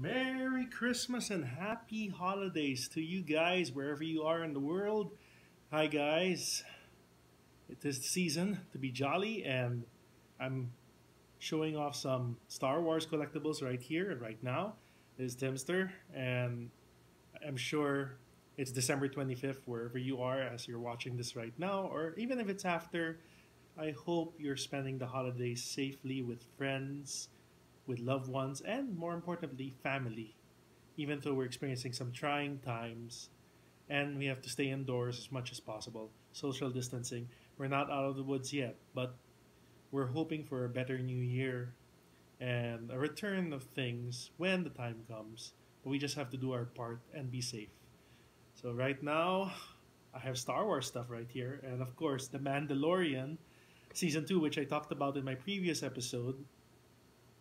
Merry Christmas and happy holidays to you guys wherever you are in the world. Hi guys, it is the season to be jolly and I'm showing off some Star Wars collectibles right here and right now. This is Timzster and I'm sure it's December 25th wherever you are as you're watching this right now, or even if it's after. I hope you're spending the holidays safely with friends, with loved ones, and more importantly, family. Even though we're experiencing some trying times and we have to stay indoors as much as possible, social distancing, we're not out of the woods yet, but we're hoping for a better new year and a return of things when the time comes. But we just have to do our part and be safe. So right now, I have Star Wars stuff right here, and of course, The Mandalorian Season 2, which I talked about in my previous episode.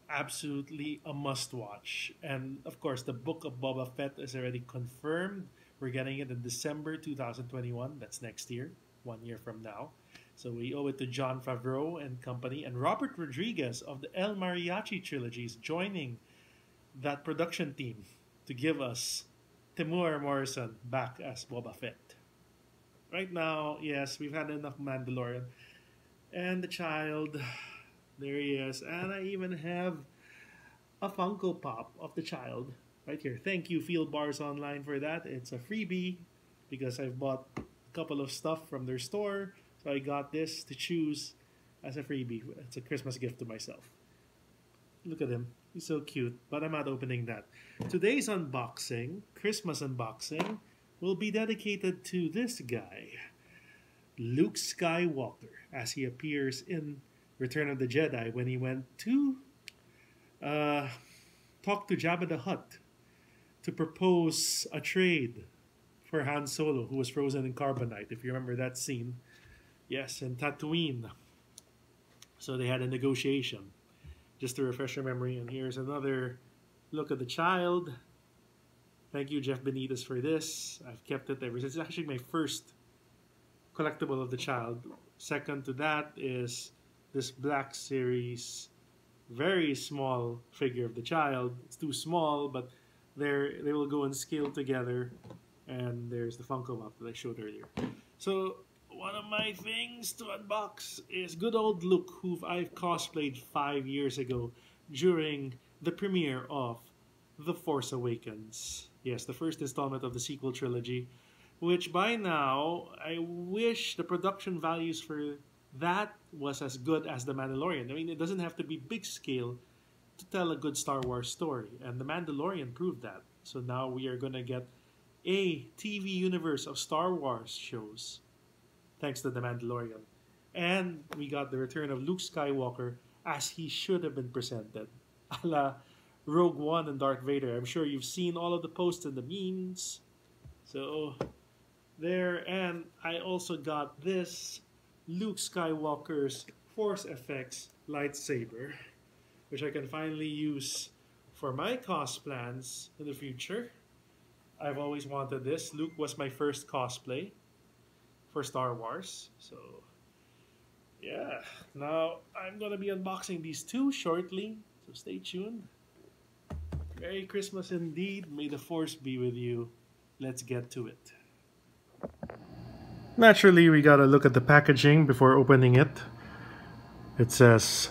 Absolutely a must-watch. And of course, the Book of Boba Fett is already confirmed. We're getting it in December 2021. That's next year, 1 year from now. So we owe it to Jon Favreau and company. And Robert Rodriguez of the El Mariachi trilogy is joining that production team to give us Temuera Morrison back as Boba Fett. Right now, yes, we've had enough Mandalorian. And the child, there he is. And I even have a Funko Pop of the child right here. Thank you, Field Bars Online, for that. It's a freebie because I've bought a couple of stuff from their store. So I got this to choose as a freebie. It's a Christmas gift to myself. Look at him. He's so cute, but I'm not opening that. Today's unboxing, Christmas unboxing, will be dedicated to this guy, Luke Skywalker, as he appears in Return of the Jedi when he went to talk to Jabba the Hutt to propose a trade for Han Solo, who was frozen in carbonite, if you remember that scene. Yes, in Tatooine. So they had a negotiation, just to refresh your memory. And here's another look at the child. Thank you, Jeff Benitez, for this. I've kept it ever since. It's actually my first collectible of the child. Second to that is this Black Series, very small figure of the child. It's too small, but they will go in scale together. And there's the Funko Pop that I showed earlier. So one of my things to unbox is good old Luke, who I've cosplayed 5 years ago during the premiere of The Force Awakens. Yes, the first installment of the sequel trilogy, which by now, I wish the production values for that was as good as The Mandalorian. I mean, it doesn't have to be big scale to tell a good Star Wars story, and The Mandalorian proved that. So now we are going to get a TV universe of Star Wars shows, thanks to The Mandalorian. And we got the return of Luke Skywalker as he should have been presented, a la Rogue One and Darth Vader. I'm sure you've seen all of the posts and the memes. So there, and I also got this Luke Skywalker's Force FX Lightsaber, which I can finally use for my cos plans in the future. I've always wanted this. Luke was my first cosplay for Star Wars. So yeah, now I'm going to be unboxing these two shortly, so stay tuned. Merry Christmas indeed. May the Force be with you. Let's get to it. Naturally, we gotta look at the packaging before opening it. It says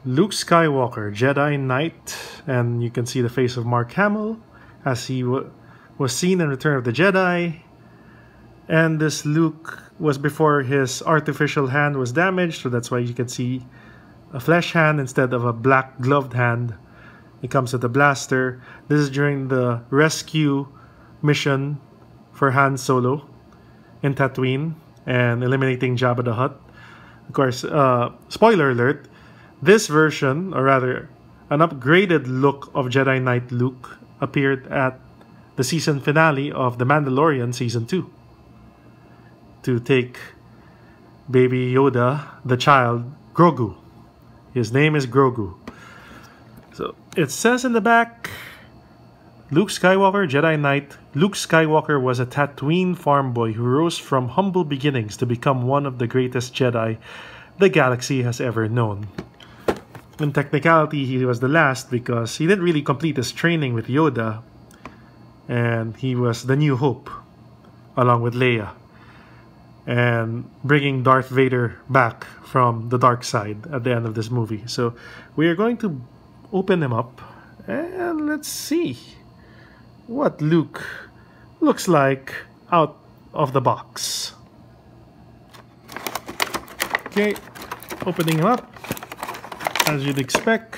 Luke Skywalker, Jedi Knight, and you can see the face of Mark Hamill as he was seen in Return of the Jedi. And this Luke was before his artificial hand was damaged, so that's why you can see a flesh hand instead of a black gloved hand. It comes with a blaster. This is during the rescue mission for Han Solo in Tatooine and eliminating Jabba the Hutt. Of course, spoiler alert, this version, or rather an upgraded look of Jedi Knight Luke, appeared at the season finale of The Mandalorian Season 2 to take Baby Yoda, the child, Grogu. His name is Grogu. So it says in the back, Luke Skywalker, Jedi Knight. Luke Skywalker was a Tatooine farm boy who rose from humble beginnings to become one of the greatest Jedi the galaxy has ever known. In technicality, he was the last because he didn't really complete his training with Yoda, and he was the New Hope along with Leia, and bringing Darth Vader back from the dark side at the end of this movie. So we are going to open him up and let's see what Luke looks like out of the box. Okay, opening him up. As you'd expect,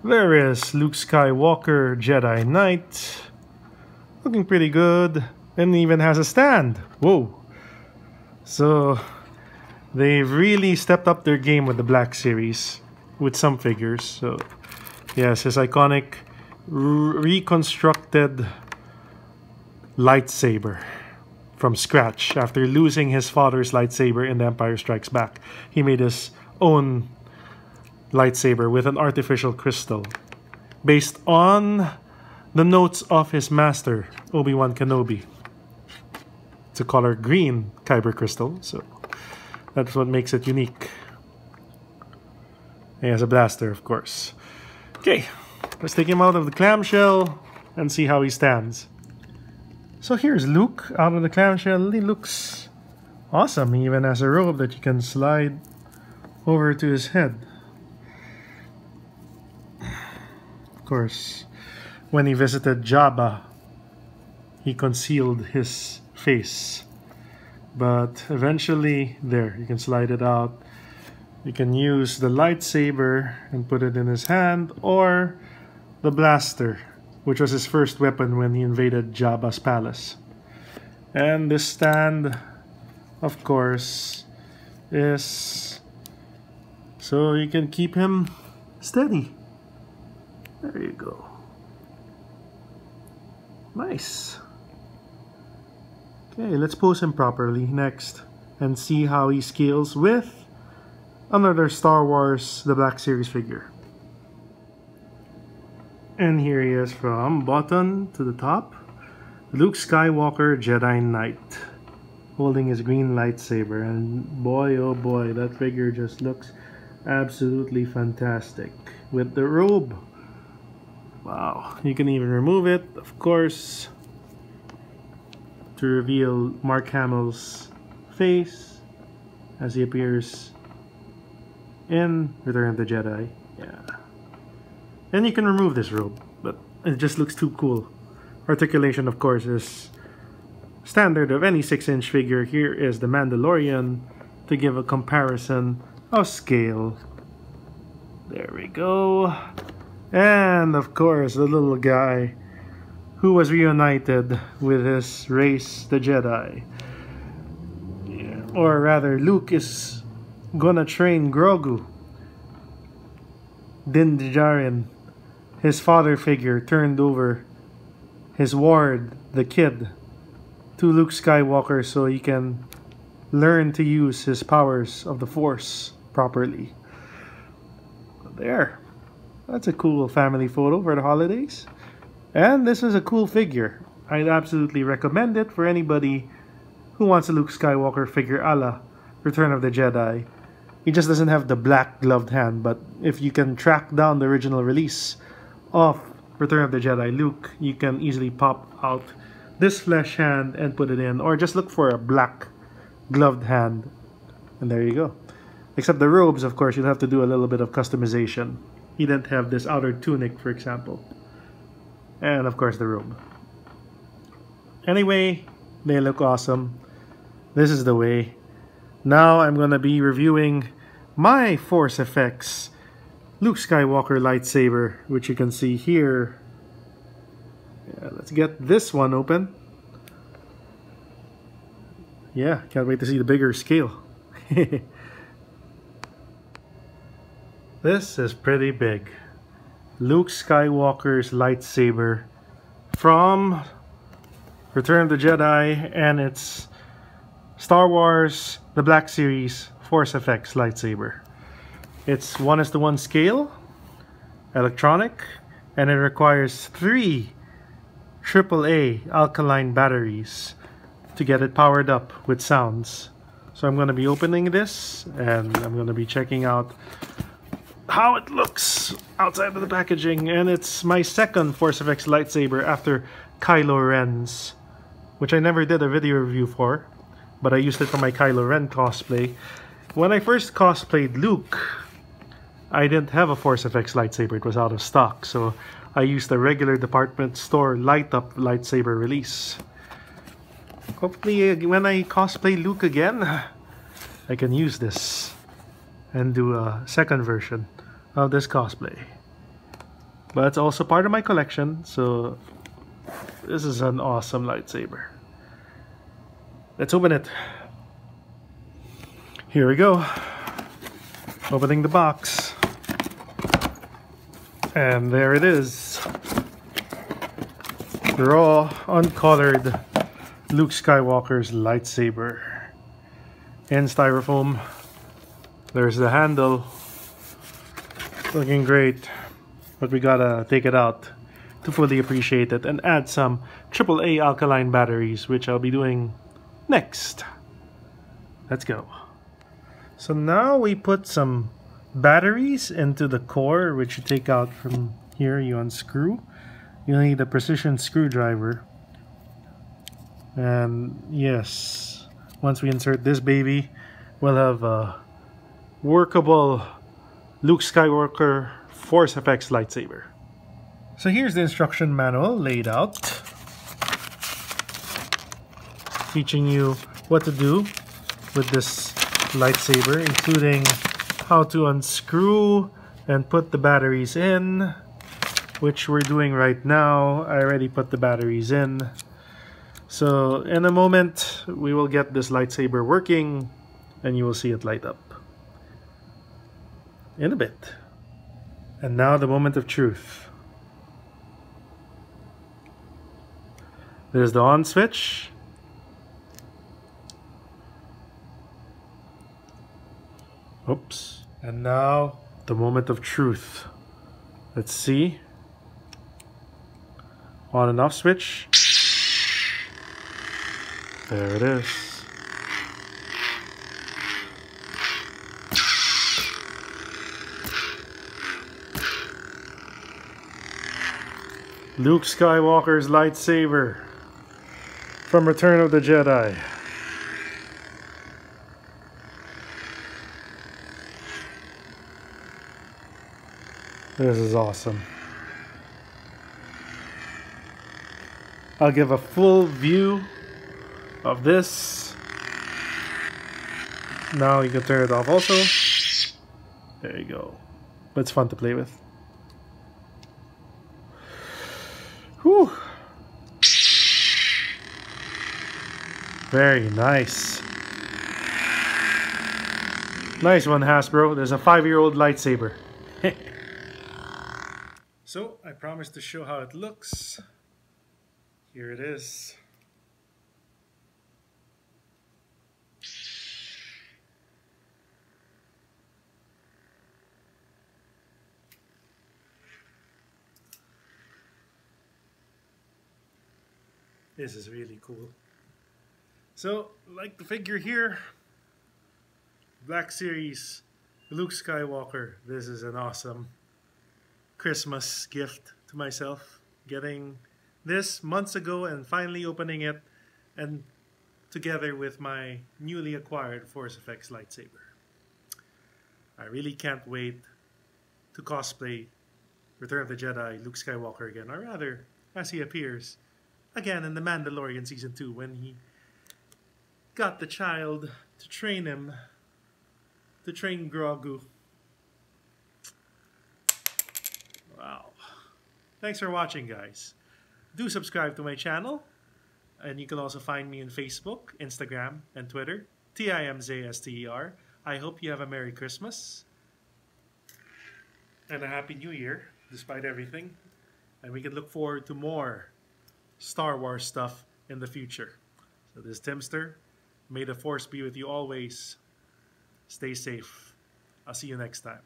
there is Luke Skywalker, Jedi Knight. Looking pretty good. And even has a stand. Whoa. So, they've really stepped up their game with the Black Series. With some figures. So, yes, his iconic reconstructed lightsaber. From scratch. After losing his father's lightsaber in The Empire Strikes Back, he made his own lightsaber with an artificial crystal based on the notes of his master, Obi-Wan Kenobi. It's a color green kyber crystal, so that's what makes it unique. He has a blaster, of course. Okay, let's take him out of the clamshell and see how he stands. So here's Luke out of the clamshell. He looks awesome. He even has a robe that you can slide over to his head. Of course, when he visited Jabba, he concealed his face. But eventually, there, you can slide it out. You can use the lightsaber and put it in his hand, or the blaster, which was his first weapon when he invaded Jabba's palace. And this stand, of course, is so you can keep him steady. There you go. Nice. Okay, let's pose him properly next and see how he scales with another Star Wars The Black Series figure. And here he is from bottom to the top. Luke Skywalker, Jedi Knight, holding his green lightsaber. And boy, oh boy, that figure just looks absolutely fantastic. With the robe. Wow, you can even remove it, of course, to reveal Mark Hamill's face as he appears in Return of the Jedi. Yeah. And you can remove this robe, but it just looks too cool. Articulation, of course, is standard of any 6-inch figure. Here is the Mandalorian to give a comparison of scale. There we go. And of course, the little guy who was reunited with his race, the Jedi. Yeah. Or rather, Luke is gonna train Grogu. Din Djarin, his father figure, turned over his ward, the kid, to Luke Skywalker so he can learn to use his powers of the Force properly. There. That's a cool family photo for the holidays. And this is a cool figure. I'd absolutely recommend it for anybody who wants a Luke Skywalker figure a la Return of the Jedi. He just doesn't have the black gloved hand, but if you can track down the original release of Return of the Jedi Luke, you can easily pop out this flesh hand and put it in, or just look for a black gloved hand, and there you go. Except the robes, of course, you'll have to do a little bit of customization. He didn't have this outer tunic, for example. And of course the robe. Anyway, they look awesome. This is the way. Now I'm gonna be reviewing my Force FX Luke Skywalker lightsaber, which you can see here. Yeah, let's get this one open. Yeah, can't wait to see the bigger scale. This is pretty big. Luke Skywalker's lightsaber from Return of the Jedi, and it's Star Wars The Black Series Force FX lightsaber. It's 1:1 scale, electronic, and it requires 3 AAA alkaline batteries to get it powered up with sounds. So I'm going to be opening this, and I'm going to be checking out how it looks outside of the packaging, and it's my second Force FX lightsaber after Kylo Ren's, which I never did a video review for, but I used it for my Kylo Ren cosplay. When I first cosplayed Luke, I didn't have a Force FX lightsaber, it was out of stock, so I used a regular department store light-up lightsaber release. Hopefully when I cosplay Luke again, I can use this and do a second version of this cosplay. But it's also part of my collection, so this is an awesome lightsaber. Let's open it. Here we go. Opening the box. And there it is. Raw, uncolored Luke Skywalker's lightsaber. In styrofoam. There's the handle. Looking great. But we gotta take it out to fully appreciate it and add some AAA alkaline batteries, which I'll be doing next. Let's go. So now we put some batteries into the core, which you take out from here. You unscrew. You need a precision screwdriver. And yes, once we insert this baby, we'll have a workable Luke Skywalker Force FX lightsaber. So here's the instruction manual laid out, teaching you what to do with this lightsaber, including how to unscrew and put the batteries in, which we're doing right now. I already put the batteries in. So in a moment we will get this lightsaber working and you will see it light up in a bit. And now the moment of truth. There's the on switch. Oops. And now the moment of truth. Let's see. On and off switch. There it is. Luke Skywalker's lightsaber from Return of the Jedi. This is awesome. I'll give a full view of this. Now you can turn it off also. There you go. It's fun to play with. Whew. Very nice. Nice one, Hasbro. There's a 5-year-old lightsaber. So, I promised to show how it looks. Here it is. This is really cool. So, like the figure here, Black Series Luke Skywalker. This is an awesome Christmas gift to myself. Getting this months ago and finally opening it, and together with my newly acquired Force FX lightsaber. I really can't wait to cosplay Return of the Jedi Luke Skywalker again, or rather, as he appears again in the Mandalorian Season 2 when he got the child to train him, to train Grogu. Wow. Thanks for watching, guys. Do subscribe to my channel, and you can also find me on Facebook, Instagram, and Twitter, Timzster. I hope you have a Merry Christmas and a Happy New Year, despite everything, and we can look forward to more Star Wars stuff in the future. So this is Timzster. May the Force be with you always. Stay safe. I'll see you next time.